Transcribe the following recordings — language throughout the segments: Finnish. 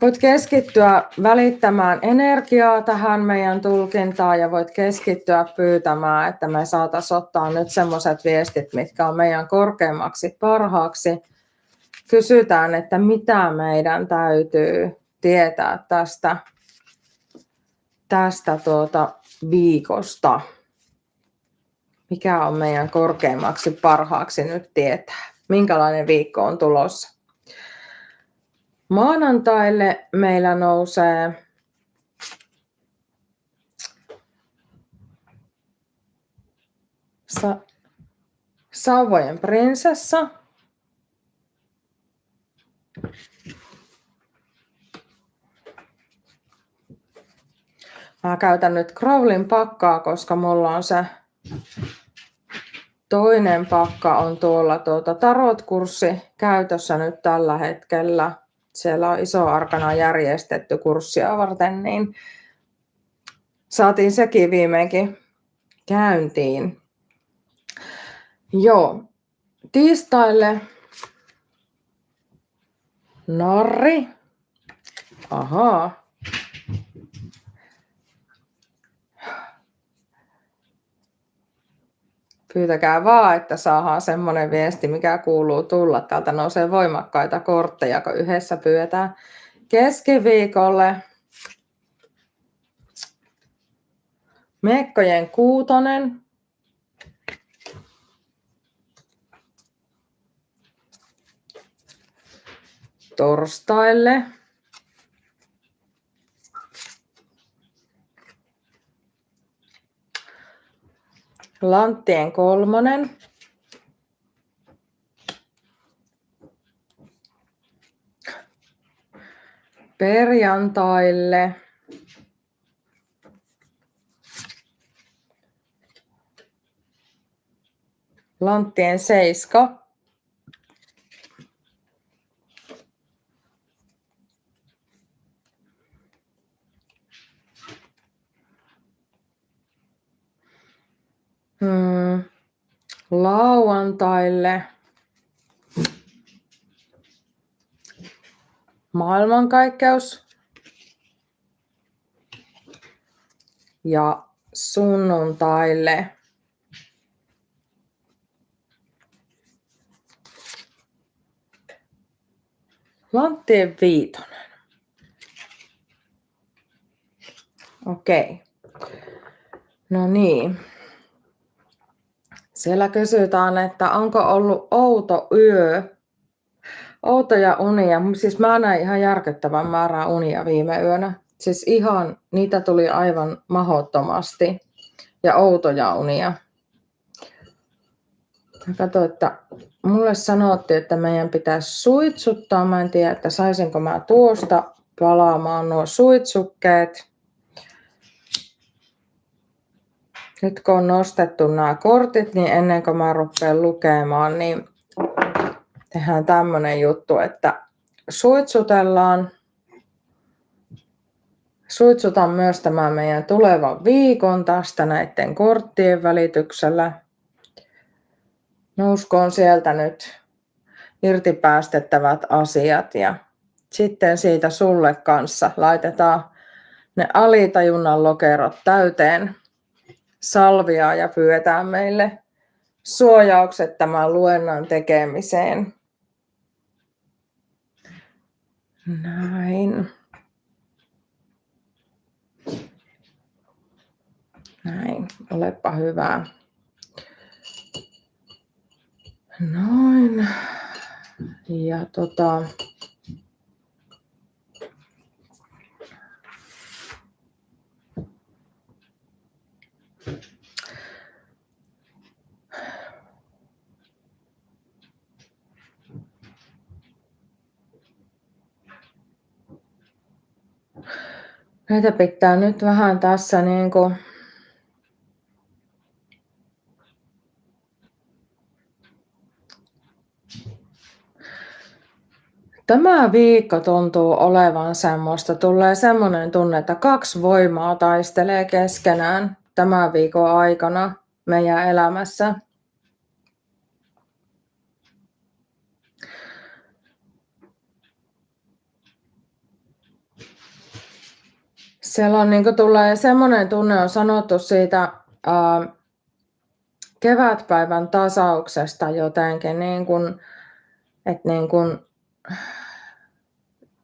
Voit keskittyä välittämään energiaa tähän meidän tulkintaan ja voit keskittyä pyytämään, että me saataisiin ottaa nyt semmoiset viestit, mitkä on meidän korkeammaksi parhaaksi. Kysytään, että mitä meidän täytyy tietää tästä viikosta. Mikä on meidän korkeammaksi parhaaksi nyt tietää? Minkälainen viikko on tulossa? Maanantaille meillä nousee sauvojen prinsessa. Mä käytän nyt Crowlin pakkaa, koska mulla on se toinen pakka on tuolla tarot-kurssi käytössä nyt tällä hetkellä. Siellä on iso arkana järjestetty kurssia varten, niin saatiin sekin viimeinkin käyntiin. Joo, tiistaille narri. Ahaa. Pyytäkää vaan, että saadaan semmoinen viesti, mikä kuuluu tulla. Täältä nousee voimakkaita kortteja, kun yhdessä pyydetään. Keskiviikolle Mekkojen kuutonen. Torstaille Lanttien kolmonen. Perjantaille Lanttien seiska. Lauantaille maailmankaikkeus ja sunnuntaille Lanttien viitonen. Okei. No niin. Siellä kysytään, että onko ollut outo yö, outoja unia. Siis mä näin ihan järkyttävän määrän unia viime yönä. Siis ihan, niitä tuli aivan mahdottomasti ja outoja unia. Kato, että mulle sanottiin, että meidän pitäisi suitsuttaa. Mä en tiedä, että saisinko mä tuosta palaamaan nuo suitsukkeet. Nyt kun on nostettu nämä kortit, niin ennen kuin mä rupean lukemaan, niin tehdään tämmöinen juttu, että suitsutellaan. Suitsutan myös tämän meidän tulevan viikon tästä näiden korttien välityksellä. Nouskoon sieltä nyt irtipäästettävät asiat ja sitten siitä sulle kanssa laitetaan ne alitajunnan lokerot täyteen salviaa ja pyydetään meille suojaukset tämän luennon tekemiseen. Näin. Näin, olepa hyvä. Noin. Ja näitä pitää nyt vähän tässä niinku tämä viikko tuntuu olevan semmoista, tulee semmoinen tunne, että kaksi voimaa taistelee keskenään tämän viikon aikana meidän elämässä. siellä on tulee semmoinen tunne, on sanottu siitä kevätpäivän tasauksesta jotenkin, että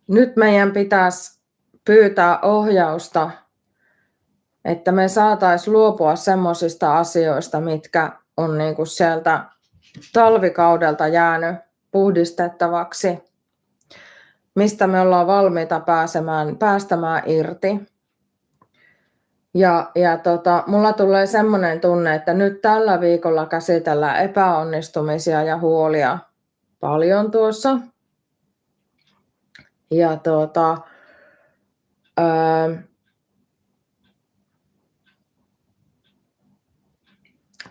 nyt meidän pitäisi pyytää ohjausta, että me saataisiin luopua semmoisista asioista, mitkä on sieltä talvikaudelta jäänyt puhdistettavaksi, mistä me ollaan valmiita päästämään irti. Mulla tulee semmoinen tunne, että nyt tällä viikolla käsitellään epäonnistumisia ja huolia paljon tuossa. Ja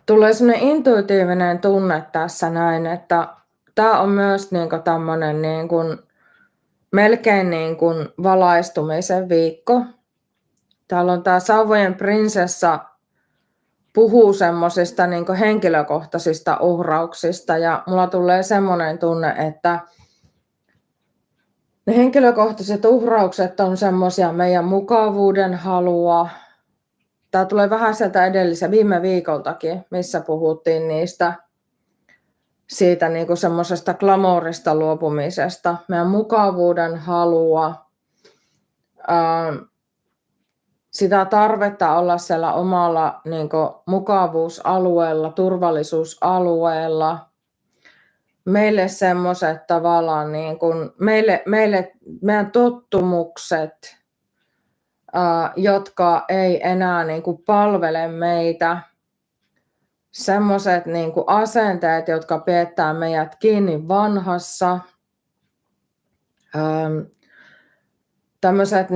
tulee semmoinen intuitiivinen tunne tässä näin, että tämä on myös tämmöinen melkein valaistumisen viikko. Täällä on tämä Sauvojen prinsessa puhuu semmoisista henkilökohtaisista uhrauksista ja mulla tulee semmoinen tunne, että ne henkilökohtaiset uhraukset on semmoisia meidän mukavuuden halua. Tämä tulee vähän sieltä edellisen viime viikoltakin, missä puhuttiin siitä semmoisesta glamourista luopumisesta, meidän mukavuuden halua, sitä tarvetta olla siellä omalla mukavuusalueella, turvallisuusalueella. Meille semmoiset tavallaan meidän tottumukset, jotka ei enää palvele meitä. Semmoiset asenteet, jotka pidetään meidät kiinni vanhassa. Tämmöiset,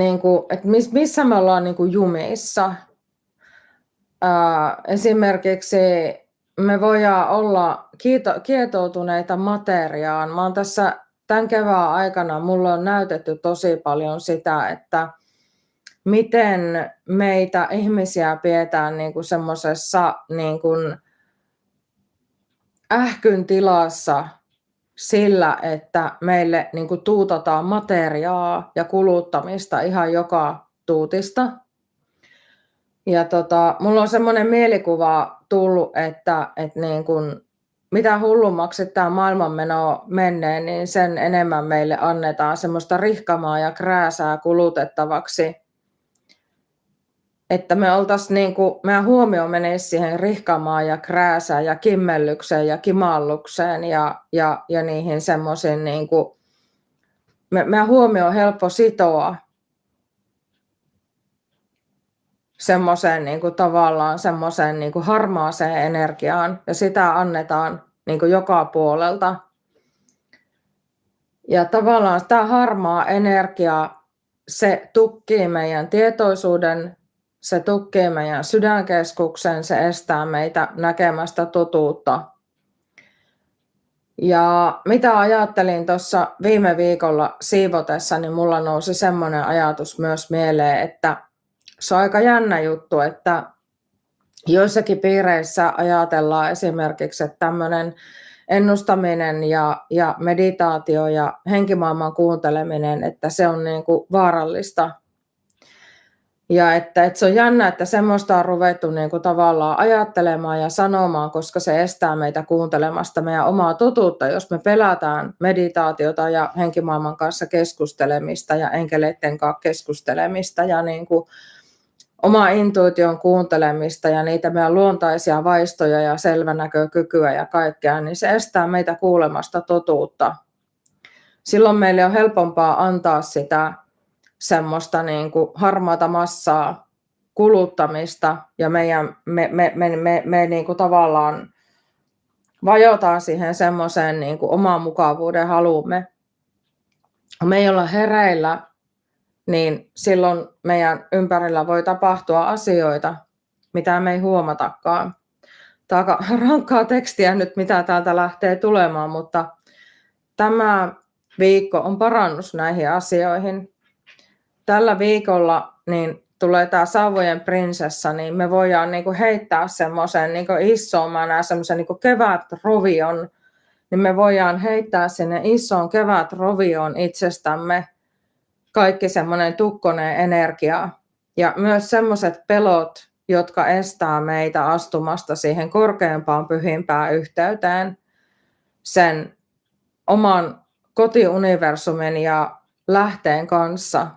että missä me ollaan jumissa. Esimerkiksi me voidaan olla kietoutuneita materiaan. Mä oon tässä tämän kevään aikana, mulle on näytetty tosi paljon sitä, että miten meitä ihmisiä pidetään semmoisessa ähkyn tilassa sillä, että meille tuutataan materiaa ja kuluttamista ihan joka tuutista. Ja mulla on semmoinen mielikuva tullut, että mitä hullummaksi tämä maailmanmeno menee, niin sen enemmän meille annetaan semmoista rihkamaa ja krääsää kulutettavaksi. Että me oltaisiin meidän huomio menisi siihen rihkamaan ja krääsään ja kimmellykseen ja kimallukseen ja niihin semmoisiin meidän huomio on helppo sitoa semmoiseen tavallaan semmoiseen harmaaseen energiaan ja sitä annetaan joka puolelta. Ja tavallaan tämä harmaa energia, se tukkii meidän tietoisuuden, se tukkii meidän sydänkeskuksen, se estää meitä näkemästä totuutta. Ja mitä ajattelin tuossa viime viikolla siivotessa, niin mulla nousi semmoinen ajatus myös mieleen, että se on aika jännä juttu, että joissakin piireissä ajatellaan esimerkiksi, että tämmöinen ennustaminen ja meditaatio ja henkimaailman kuunteleminen, että se on vaarallista. Ja että se on jännä, että semmoista on ruvettu tavallaan ajattelemaan ja sanomaan, koska se estää meitä kuuntelemasta meidän omaa totuutta, jos me pelätään meditaatiota ja henkimaailman kanssa keskustelemista ja enkeleiden kanssa keskustelemista ja oma intuition kuuntelemista ja niitä meidän luontaisia vaistoja ja selvänäkökykyä ja kaikkea, niin se estää meitä kuulemasta totuutta. Silloin meille on helpompaa antaa sitä semmoista harmaata massaa kuluttamista ja me tavallaan vajotaan siihen semmoiseen oman mukavuuden haluumme. Me ei olla hereillä, niin silloin meidän ympärillä voi tapahtua asioita, mitä me ei huomatakaan. Tämä on aika rankkaa tekstiä nyt, mitä täältä lähtee tulemaan, mutta tämä viikko on parannus näihin asioihin. Tällä viikolla niin tulee tämä Sauvojen prinsessa, niin me voidaan heittää semmoisen isoon, mä näen semmoisen kevätrovion, niin me voidaan heittää sinne isoon kevätrovioon itsestämme kaikki semmoinen tukkonen energia Ja myös sellaiset pelot, jotka estää meitä astumasta siihen korkeampaan pyhimpään yhteyteen sen oman kotiuniversumin ja lähteen kanssa.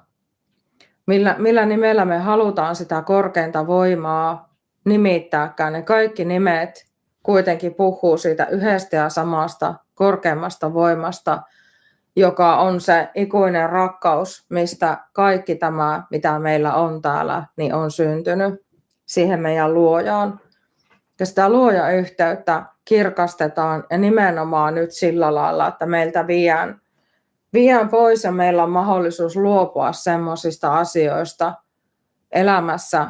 Millä nimellä me halutaan sitä korkeinta voimaa nimittääkään, ne kaikki nimet kuitenkin puhuu siitä yhdestä ja samasta korkeammasta voimasta, joka on se ikuinen rakkaus, mistä kaikki tämä, mitä meillä on täällä, niin on syntynyt siihen meidän luojaan. Ja sitä luoja-yhteyttä kirkastetaan ja nimenomaan nyt sillä lailla, että meiltä viedään pois ja meillä on mahdollisuus luopua semmoisista asioista elämässä,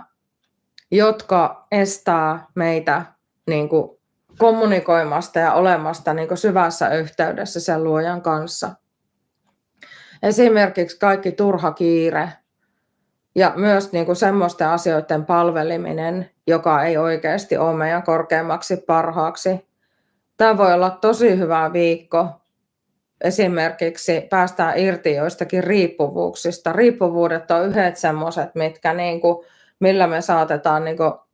jotka estää meitä niin kuin kommunikoimasta ja olemasta niin kuin syvässä yhteydessä sen luojan kanssa. Esimerkiksi kaikki turha kiire ja myös niin kuin semmoisten asioiden palveliminen, joka ei oikeasti ole meidän korkeammaksi parhaaksi. Tämä voi olla tosi hyvä viikko. Esimerkiksi päästään irti joistakin riippuvuuksista. Riippuvuudet on yhdet semmoiset, millä me saatetaan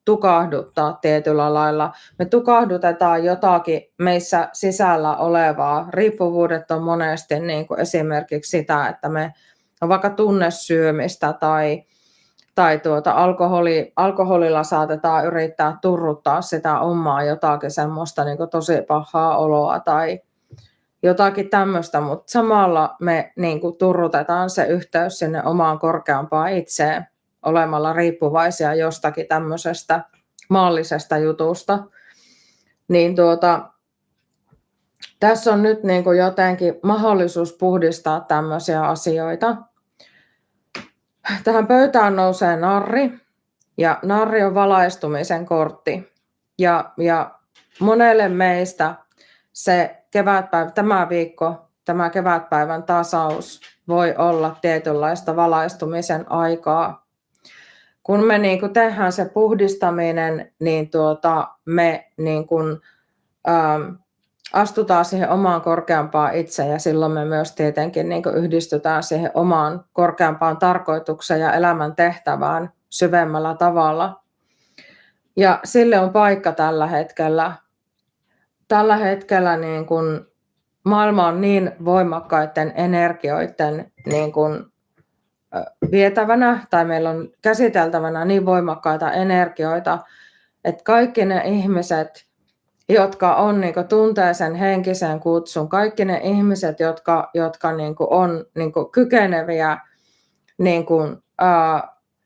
tukahduttaa tietyllä lailla. Me tukahdutetaan jotakin meissä sisällä olevaa. Riippuvuudet on monesti esimerkiksi sitä, että me on vaikka tunnesyömistä tai alkoholilla saatetaan yrittää turruttaa sitä omaa jotakin semmoista tosi pahaa oloa tai jotakin tämmöistä, mutta samalla me turrutetaan se yhteys sinne omaan korkeampaan itseen olemalla riippuvaisia jostakin tämmöisestä maallisesta jutusta. Tässä on nyt jotenkin mahdollisuus puhdistaa tämmöisiä asioita. Tähän pöytään nousee narri, ja narri on valaistumisen kortti. Ja monelle meistä se tämä viikko, tämä kevätpäivän tasaus voi olla tietynlaista valaistumisen aikaa. Kun me tehdään se puhdistaminen, niin me astutaan siihen omaan korkeampaan itse ja silloin me myös tietenkin yhdistytään siihen omaan korkeampaan tarkoitukseen ja elämän tehtävään syvemmällä tavalla. Ja sille on paikka tällä hetkellä. Tällä hetkellä maailma on niin voimakkaiden energioiden vietävänä tai meillä on käsiteltävänä niin voimakkaita energioita, että kaikki ne ihmiset, jotka tuntee sen henkisen kutsun, kaikki ne ihmiset, jotka on kykeneviä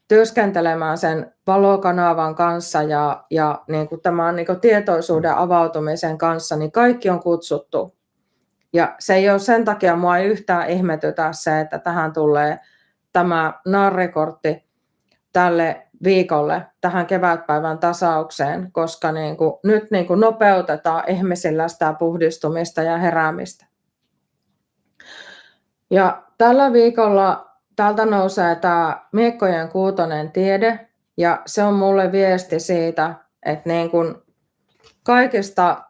työskentelemään sen valokanavan kanssa ja tämän tietoisuuden avautumisen kanssa, niin kaikki on kutsuttu. Ja se ei ole sen takia, mua ei yhtään ihmetytä se, että tähän tulee tämä narrikortti tälle viikolle, tähän kevätpäivän tasaukseen, koska nyt nopeutetaan ihmisillä sitä puhdistumista ja heräämistä. Ja tällä viikolla täältä nousee tämä miekkojen kuutonen tiede, ja se on mulle viesti siitä, että kaikista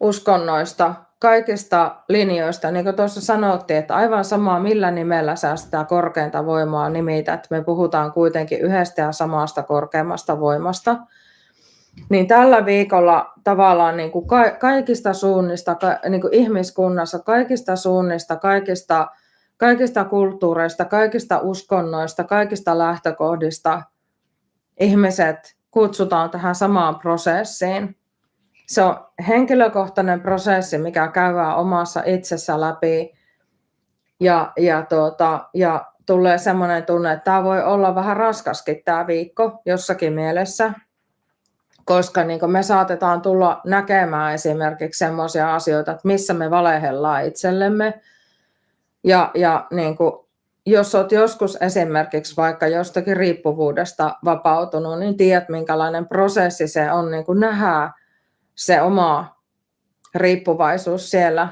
uskonnoista, kaikista linjoista, niin kuin tuossa sanottiin, että aivan sama millä nimellä sä sitä korkeinta voimaa nimität, me puhutaan kuitenkin yhdestä ja samasta korkeammasta voimasta, niin tällä viikolla tavallaan kaikista suunnista, ihmiskunnassa, kaikista suunnista, kaikista kulttuureista, kaikista uskonnoista, kaikista lähtökohdista ihmiset kutsutaan tähän samaan prosessiin. Se on henkilökohtainen prosessi, mikä käydään omassa itsessä läpi ja tulee semmoinen tunne, että tämä voi olla vähän raskaskin tämä viikko jossakin mielessä, koska me saatetaan tulla näkemään esimerkiksi semmoisia asioita, että missä me valehellaan itsellemme. Ja jos olet joskus esimerkiksi vaikka jostakin riippuvuudesta vapautunut, niin tiedät, minkälainen prosessi se on nähdä se oma riippuvaisuus siellä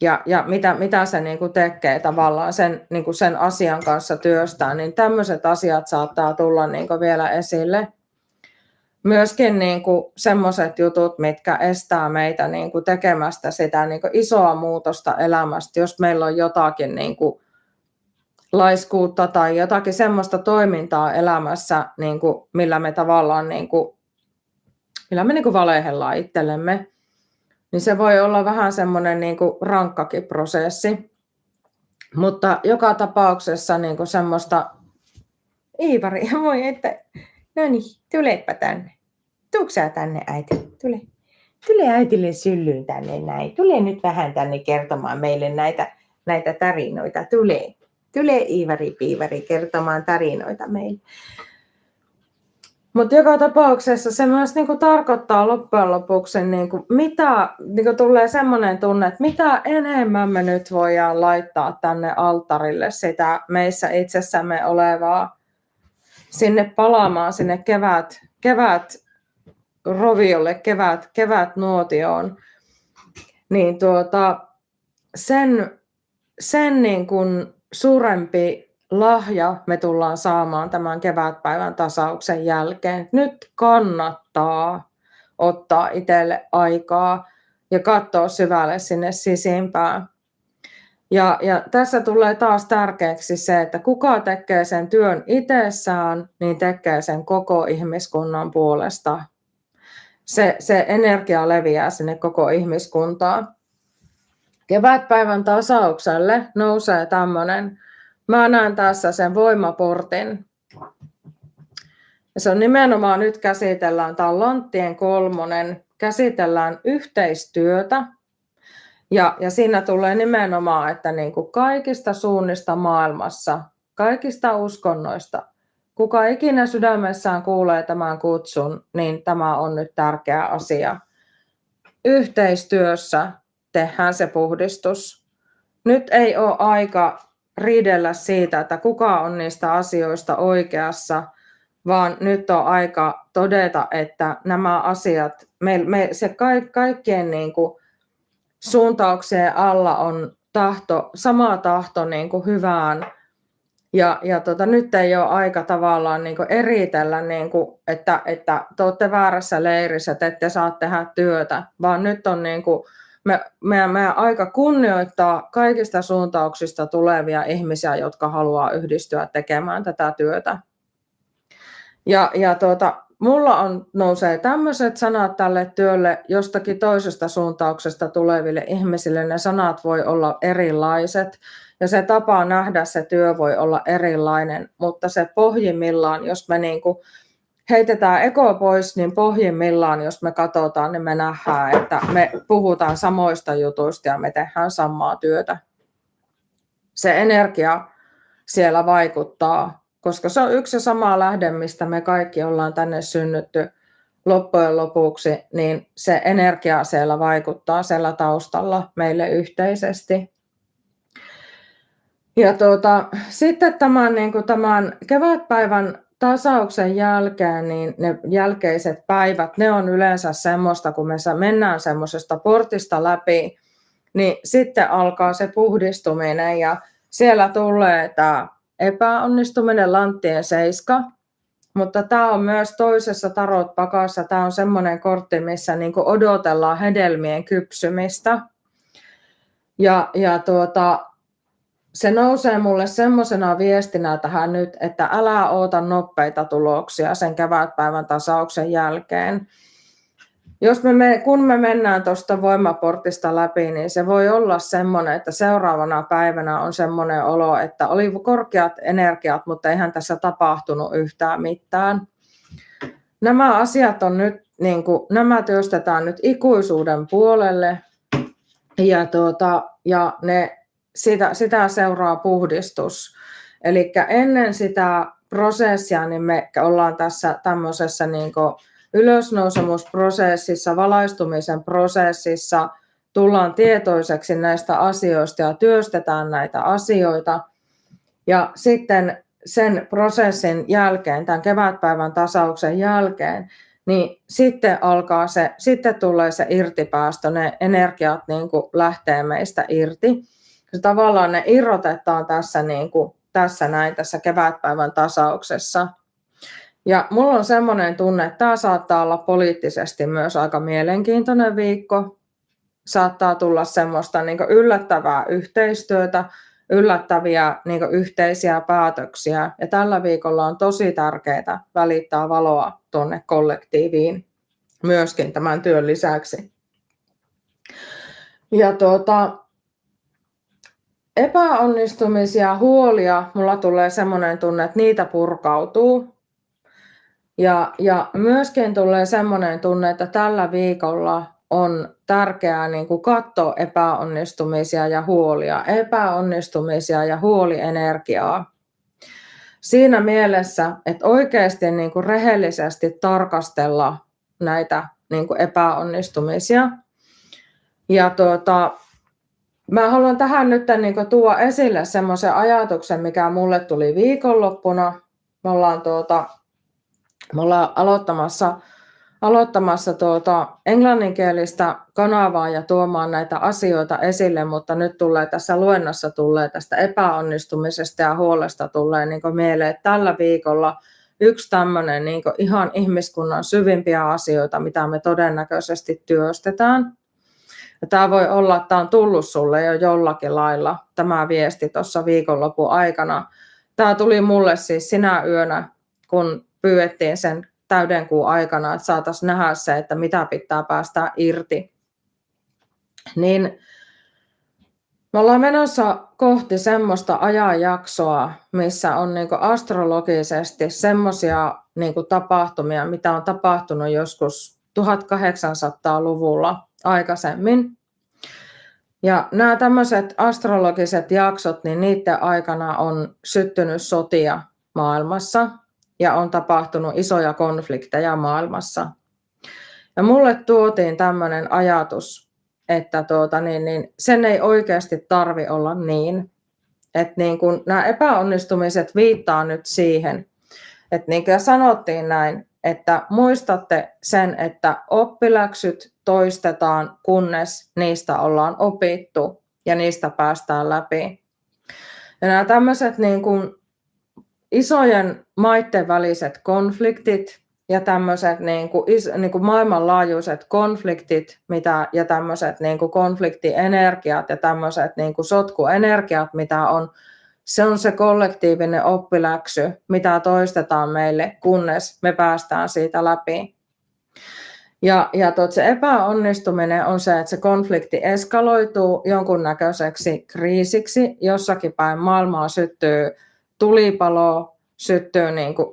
ja mitä se tekee tavallaan sen asian kanssa työstää, niin tämmöiset asiat saattaa tulla vielä esille. Myöskin semmoiset jutut, mitkä estää meitä tekemästä sitä isoa muutosta elämästä, jos meillä on jotakin laiskuutta tai jotakin semmoista toimintaa elämässä, niin kuin, millä me tavallaan valehdellaan itsellemme, niin se voi olla vähän semmoinen niin kuin rankkakin prosessi. Mutta joka tapauksessa niin kuin semmoista, Iivari, moi, että no niin, tulepä tänne. Tuutko sä tänne, äiti? Tule äitille syllyyn tänne näin. Tule nyt vähän tänne kertomaan meille näitä tarinoita. Tule Iivari Piivari kertomaan tarinoita meille. Mutta joka tapauksessa se myös niinku tarkoittaa loppujen lopuksi, tulee semmoinen tunne, että mitä enemmän me nyt voidaan laittaa tänne alttarille sitä meissä itsessämme olevaa, sinne palaamaan, sinne kevät roviolle, kevät nuotioon, niin sen niin kuin suurempi lahja me tullaan saamaan tämän kevätpäivän tasauksen jälkeen. Nyt kannattaa ottaa itselle aikaa ja katsoa syvälle sinne sisimpään. Ja tässä tulee taas tärkeäksi se, että kuka tekee sen työn itsessään, niin tekee sen koko ihmiskunnan puolesta. Se energia leviää sinne koko ihmiskuntaan. Kevätpäivän tasaukselle nousee tämmöinen, mä näen tässä sen voimaportin. Ja se on nimenomaan, nyt käsitellään, tämä on Lanttien 3, käsitellään yhteistyötä. Ja siinä tulee nimenomaan, että niin kuin kaikista suunnista maailmassa, kaikista uskonnoista, kuka ikinä sydämessään kuulee tämän kutsun, niin tämä on nyt tärkeä asia. Yhteistyössä tehdään se puhdistus. Nyt ei ole aika riidellä siitä, että kuka on niistä asioista oikeassa, vaan nyt on aika todeta, että nämä asiat, kaikkien niin kuin suuntauksien alla on sama tahto niin kuin hyvään. Ja nyt ei ole aika tavallaan niin kuin eritellä, niin kuin, että te olette väärässä leirissä, että ette saa tehdä työtä, vaan nyt on niin kuin, meidän aika kunnioittaa kaikista suuntauksista tulevia ihmisiä, jotka haluaa yhdistyä tekemään tätä työtä. Mulla nousee tämmöiset sanat tälle työlle jostakin toisesta suuntauksesta tuleville ihmisille. Ne sanat voi olla erilaiset ja se tapa nähdä se työ voi olla erilainen, mutta se pohjimmillaan, jos me niinku heitetään ego pois, niin pohjimmillaan, jos me katsotaan, niin me nähdään, että me puhutaan samoista jutuista ja me tehdään samaa työtä. Se energia siellä vaikuttaa. Koska se on yksi ja sama lähde, mistä me kaikki ollaan tänne synnytty loppujen lopuksi, niin se energia siellä vaikuttaa siellä taustalla meille yhteisesti. Ja sitten tämän kevätpäivän tasauksen jälkeen, niin ne jälkeiset päivät, ne on yleensä semmoista, kun me mennään semmoisesta portista läpi, niin sitten alkaa se puhdistuminen ja siellä tulee tämä epäonnistuminen Lanttien 7, mutta tämä on myös toisessa tarot-pakassa. Tämä on semmoinen kortti, missä niin kuin odotellaan hedelmien kypsymistä. Se nousee mulle semmoisena viestinä tähän nyt, että älä oota nopeita tuloksia sen kevätpäivän tasauksen jälkeen. Kun me mennään tuosta voimaportista läpi, niin se voi olla semmoinen, että seuraavana päivänä on semmoinen olo, että oli korkeat energiat, mutta eihän tässä tapahtunut yhtään mitään. Nämä asiat on nyt, nämä työstetään nyt ikuisuuden puolelle ja sitä seuraa puhdistus. Eli ennen sitä prosessia niin me ollaan tässä tämmöisessä ylösnousemusprosessissa, valaistumisen prosessissa, tullaan tietoiseksi näistä asioista ja työstetään näitä asioita. Ja sitten sen prosessin jälkeen, tämän kevätpäivän tasauksen jälkeen, niin sitten tulee se irtipäästö, ne energiat lähtee meistä irti. Ja tavallaan ne irrotetaan tässä kevätpäivän tasauksessa. Ja mulla on semmoinen tunne, että tämä saattaa olla poliittisesti myös aika mielenkiintoinen viikko. Saattaa tulla semmoista yllättävää yhteistyötä, yllättäviä niin kuin yhteisiä päätöksiä. Ja tällä viikolla on tosi tärkeää välittää valoa tuonne kollektiiviin myöskin tämän työn lisäksi. Ja epäonnistumisia, huolia, mulla tulee semmoinen tunne, että niitä purkautuu. Ja myöskin tulee semmoinen tunne, että tällä viikolla on tärkeää niin kuin katsoa epäonnistumisia ja huolienergiaa. Siinä mielessä, että oikeasti niin kuin rehellisesti tarkastella näitä niin kuin epäonnistumisia. Ja mä haluan tähän nyt niin kuin tuoda esille semmoisen ajatuksen, mikä mulle tuli viikonloppuna. Me ollaan aloittamassa englanninkielistä kanavaa ja tuomaan näitä asioita esille, mutta nyt tässä luennossa tulee tästä epäonnistumisesta ja huolesta tulee niin kuin mieleen, että tällä viikolla yksi tämmöinen niin kuin ihan ihmiskunnan syvimpiä asioita, mitä me todennäköisesti työstetään. Ja tämä voi olla, että tämä on tullut sulle jo jollakin lailla, tämä viesti tuossa viikonlopun aikana. Tämä tuli mulle siis sinä yönä, kun pyydettiin sen täyden kuun aikana, että saataisiin nähdä se, että mitä pitää päästä irti. Niin me ollaan menossa kohti semmoista ajanjaksoa, missä on niinku astrologisesti semmoisia niinku tapahtumia, mitä on tapahtunut joskus 1800-luvulla aikaisemmin. Ja nämä tämmöiset astrologiset jaksot, niin niiden aikana on syttynyt sotia maailmassa ja on tapahtunut isoja konflikteja maailmassa. Ja mulle tuotiin tämmöinen ajatus, että sen ei oikeasti tarvi olla niin. Että niin kun nämä epäonnistumiset viittaa nyt siihen, että niin kuin sanottiin näin, että muistatte sen, että oppiläksyt toistetaan, kunnes niistä ollaan opittu ja niistä päästään läpi. Ja nämä tämmöiset niin kuin isojen maiden väliset konfliktit ja tämmöiset niin kuin maailmanlaajuiset konfliktit ja tämmöiset niin kuin konfliktienergiat ja tämmöiset niin kuin sotkuenergiat, mitä on, se on se kollektiivinen oppiläksy, mitä toistetaan meille, kunnes me päästään siitä läpi. Ja se epäonnistuminen on se, että se konflikti eskaloituu jonkunnäköiseksi kriisiksi. Jossakin päin maailmaa syttyy tulipalo,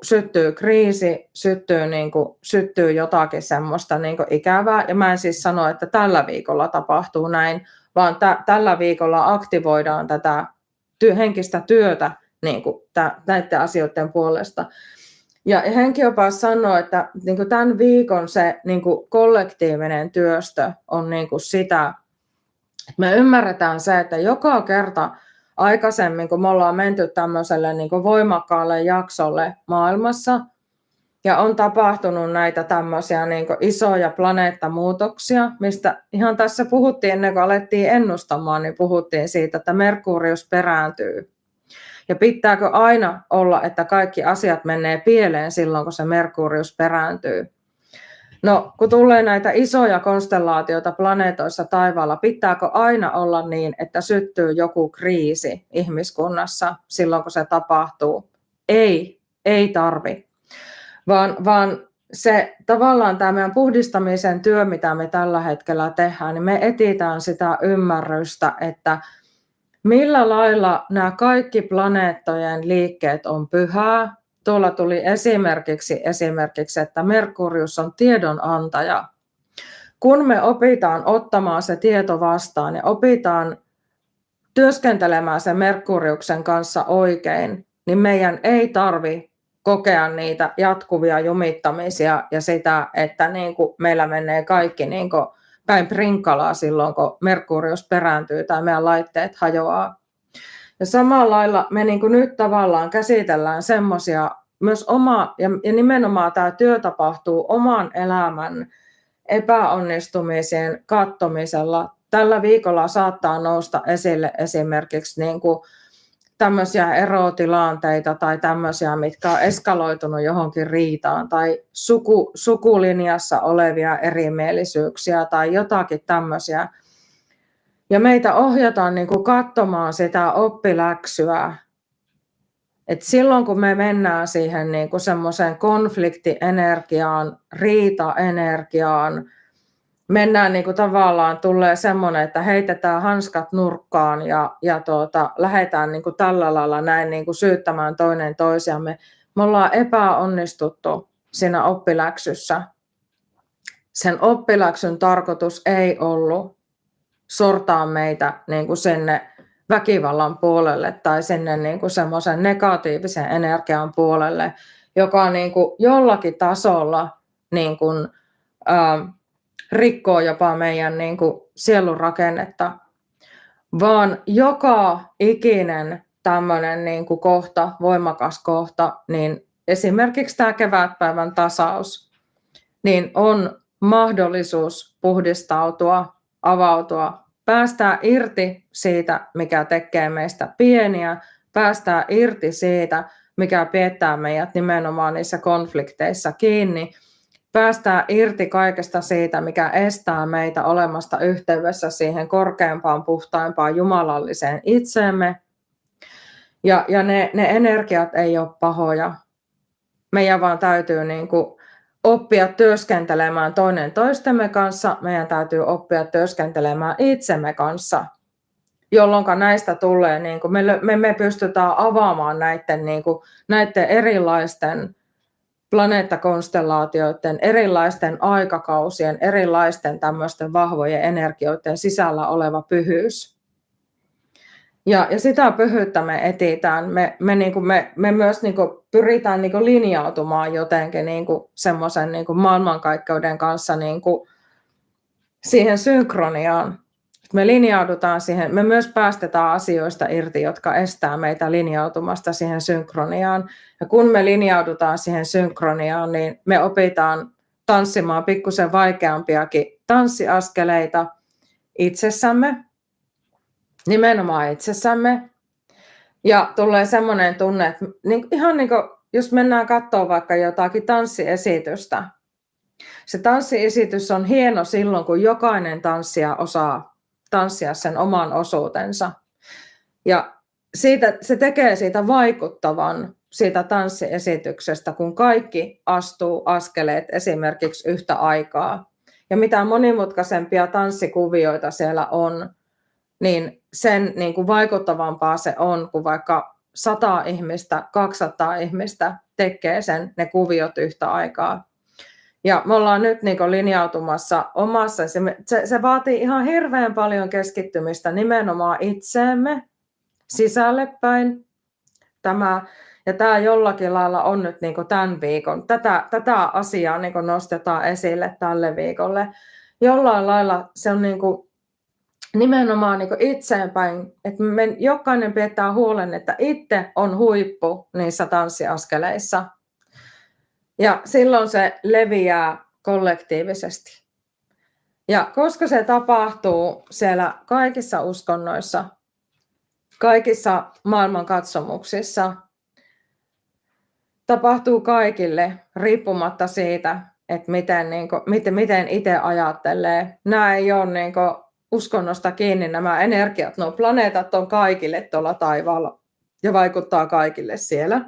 syttyy kriisi, syttyy jotakin semmoista niin kuin ikävää. Ja mä en siis sano, että tällä viikolla tapahtuu näin, vaan tällä viikolla aktivoidaan tätä henkistä työtä niin kuin näiden asioiden puolesta. Ja henkiopas sanoo, että niin kuin tämän viikon se niin kuin kollektiivinen työstö on niin kuin sitä, että me ymmärretään se, että joka kerta aikaisemmin, kun me ollaan menty tämmöiselle niin kuin voimakkaalle jaksolle maailmassa, ja on tapahtunut näitä tämmöisiä niin kuin isoja planeettamuutoksia, mistä ihan tässä puhuttiin ennen kuin alettiin ennustamaan, niin puhuttiin siitä, että Merkurius perääntyy. Ja pitääkö aina olla, että kaikki asiat menee pieleen silloin, kun se Merkurius perääntyy? No, kun tulee näitä isoja konstellaatioita planeetoissa taivaalla, pitääkö aina olla niin, että syttyy joku kriisi ihmiskunnassa silloin, kun se tapahtuu? Ei tarvi. Vaan se tavallaan tämä meidän puhdistamisen työ, mitä me tällä hetkellä tehdään, niin me etsitään sitä ymmärrystä, että millä lailla nämä kaikki planeettojen liikkeet on pyhää. Tuolla tuli esimerkiksi, että Merkurius on tiedonantaja. Kun me opitaan ottamaan se tieto vastaan ja opitaan työskentelemään sen Merkuriuksen kanssa oikein, niin meidän ei tarvitse kokea niitä jatkuvia jumittamisia ja sitä, että niin kuin meillä menee kaikki niin kuin päin prinkkalaa silloin, kun Merkurius perääntyy tai meidän laitteet hajoaa. Ja samalla lailla me niin kuin nyt tavallaan käsitellään semmoisia, myös ja nimenomaan tämä työ tapahtuu oman elämän epäonnistumisien kattomisella. Tällä viikolla saattaa nousta esille esimerkiksi niin kuin tämmöisiä erotilanteita tai tämmöisiä, mitkä on eskaloitunut johonkin riitaan tai sukulinjassa olevia erimielisyyksiä tai jotakin tämmöisiä. Ja meitä ohjataan niin kuin katsomaan sitä oppiläksyä. Et silloin kun me mennään siihen niin kuin semmoiseen konfliktienergiaan, riitaenergiaan, mennään niin kuin tavallaan, tulee semmoinen, että heitetään hanskat nurkkaan ja lähdetään niin kuin tällä lailla näin niin kuin syyttämään toinen toisiamme. Me ollaan epäonnistuttu siinä oppiläksyssä. Sen oppiläksyn tarkoitus ei ollut sortaa meitä niin kuin sinne väkivallan puolelle tai sinne niin kuin semmoisen negatiivisen energian puolelle, joka niin kuin jollakin tasolla niin kuin, rikkoo jopa meidän niin kuin sielun rakennetta, vaan joka ikinen tämmöinen niin kuin kohta, voimakas kohta, niin esimerkiksi tämä kevätpäivän tasaus, niin on mahdollisuus puhdistautua, avautua, päästää irti siitä, mikä tekee meistä pieniä, päästää irti siitä, mikä pidetään meidät nimenomaan niissä konflikteissa kiinni, päästään irti kaikesta siitä, mikä estää meitä olemasta yhteydessä siihen korkeampaan, puhtaimpaan, jumalalliseen itseemme. Ja ne energiat ei ole pahoja. Meidän vaan täytyy niin kuin oppia työskentelemään toinen toistemme kanssa, meidän täytyy oppia työskentelemään itsemme kanssa, jolloin näistä tulee, niin kuin me pystytään avaamaan näiden erilaisten planeettakonstellaatioiden, erilaisten aikakausien, erilaisten tämmöisten vahvojen energioiden sisällä oleva pyhyys. Ja sitä pyhyyttä me etsitään. Me myös niin kuin pyritään niin kuin linjautumaan jotenkin niin kuin semmoisen niin kuin maailmankaikkeuden kanssa niin kuin siihen synkroniaan. Me linjaudutaan siihen, me myös päästetään asioista irti, jotka estää meitä linjautumasta siihen synkroniaan. Ja kun me linjaudutaan siihen synkroniaan, niin me opitaan tanssimaan pikkusen vaikeampiakin tanssiaskeleita itsessämme, nimenomaan itsessämme. Ja tulee semmoinen tunne, että ihan niin kuin, jos mennään katsomaan vaikka jotakin tanssiesitystä, se tanssiesitys on hieno silloin, kun jokainen tanssija osaa tanssia sen oman osuutensa. Ja se tekee siitä vaikuttavan siitä tanssiesityksestä, kun kaikki astuu askeleet esimerkiksi yhtä aikaa. Ja mitä monimutkaisempia tanssikuvioita siellä on, niin sen niin kuin vaikuttavampaa se on, kun vaikka 100 ihmistä, 200 ihmistä tekee ne kuviot yhtä aikaa. Ja me ollaan nyt niin kuin linjautumassa omassa, se vaatii ihan hirveän paljon keskittymistä nimenomaan itseemme, sisälle päin. Tämä jollakin lailla on nyt niin kuin tämän viikon, tätä asiaa niin kuin nostetaan esille tälle viikolle. Jollain lailla se on niin kuin nimenomaan niin kuin itseenpäin, että me jokainen pidetään huolen, että itse on huippu niissä tanssiaskeleissa. Ja silloin se leviää kollektiivisesti. Ja koska se tapahtuu siellä kaikissa uskonnoissa, kaikissa maailmankatsomuksissa, tapahtuu kaikille riippumatta siitä, että miten itse ajattelee. Nämä ei ole niin kuin uskonnosta kiinni, nämä energiat, nuo planeetat on kaikille tuolla taivaalla ja vaikuttaa kaikille siellä.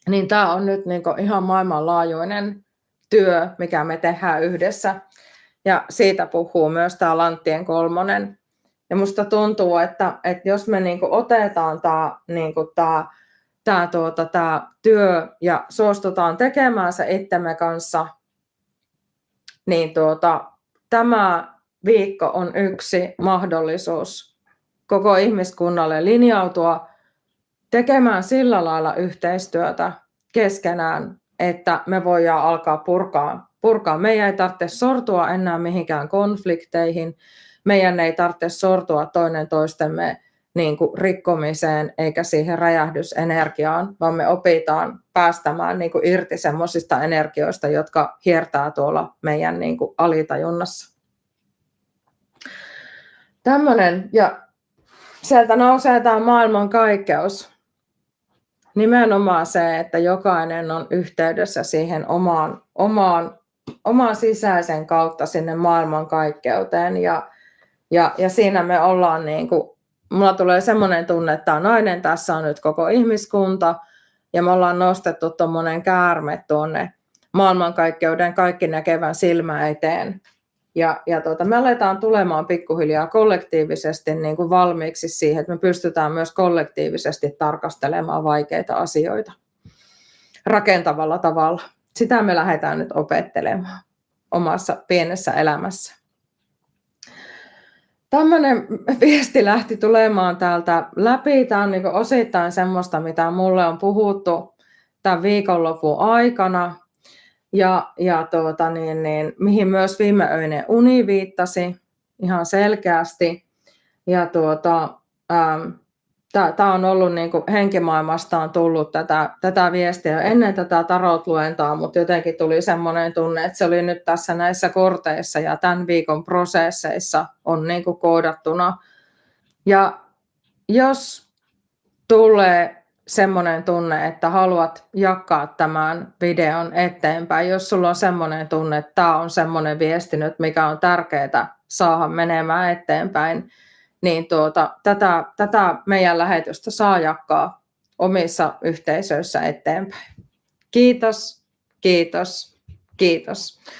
Niin tämä on nyt niin kuin ihan maailmanlaajuinen työ, mikä me tehdään yhdessä. Ja siitä puhuu myös tämä Lanttien 3. Ja musta tuntuu, että jos me niin kuin otetaan tämä työ ja suostutaan tekemään se itsemme kanssa, niin tämä viikko on yksi mahdollisuus koko ihmiskunnalle linjautua tekemään sillä lailla yhteistyötä keskenään, että me voidaan alkaa purkaa. Meidän ei tarvitse sortua enää mihinkään konflikteihin, meidän ei tarvitse sortua toinen toistemme niin kuin rikkomiseen eikä siihen räjähdysenergiaan, vaan me opitaan päästämään niin kuin irti semmoisista energioista, jotka hiertää tuolla meidän niin kuin alitajunnassa. Tämmöinen, ja sieltä nousee tämä maailmankaikkeus. Nimenomaan se, että jokainen on yhteydessä siihen omaan sisäisen kautta sinne maailmankaikkeuteen. Ja siinä me ollaan, niin kuin, mulla tulee semmoinen tunne, että tämä nainen tässä on nyt koko ihmiskunta, ja me ollaan nostettu tuommoinen käärme tuonne maailmankaikkeuden kaikki näkevän silmä eteen. Ja me aletaan tulemaan pikkuhiljaa kollektiivisesti niin kuin valmiiksi siihen, että me pystytään myös kollektiivisesti tarkastelemaan vaikeita asioita rakentavalla tavalla. Sitä me lähdetään nyt opettelemaan omassa pienessä elämässä. Tämmöinen viesti lähti tulemaan täältä läpi. Tämä on niin osittain semmoista, mitä mulle on puhuttu tämän viikonlopun aikana. Mihin myös viimeöinen uni viittasi ihan selkeästi. Ja tämä on ollut niin kuin henkimaailmastaan tullut tätä viestiä ennen tätä tarot-luentaa, mutta jotenkin tuli semmoinen tunne, että se oli nyt tässä näissä korteissa ja tämän viikon prosesseissa on niin kuin koodattuna. Ja jos tulee semmoinen tunne, että haluat jakaa tämän videon eteenpäin, jos sulla on semmoinen tunne, että tämä on semmoinen viesti nyt, mikä on tärkeää saada menemään eteenpäin, niin tätä meidän lähetystä saa jakaa omissa yhteisöissä eteenpäin. Kiitos, kiitos, kiitos.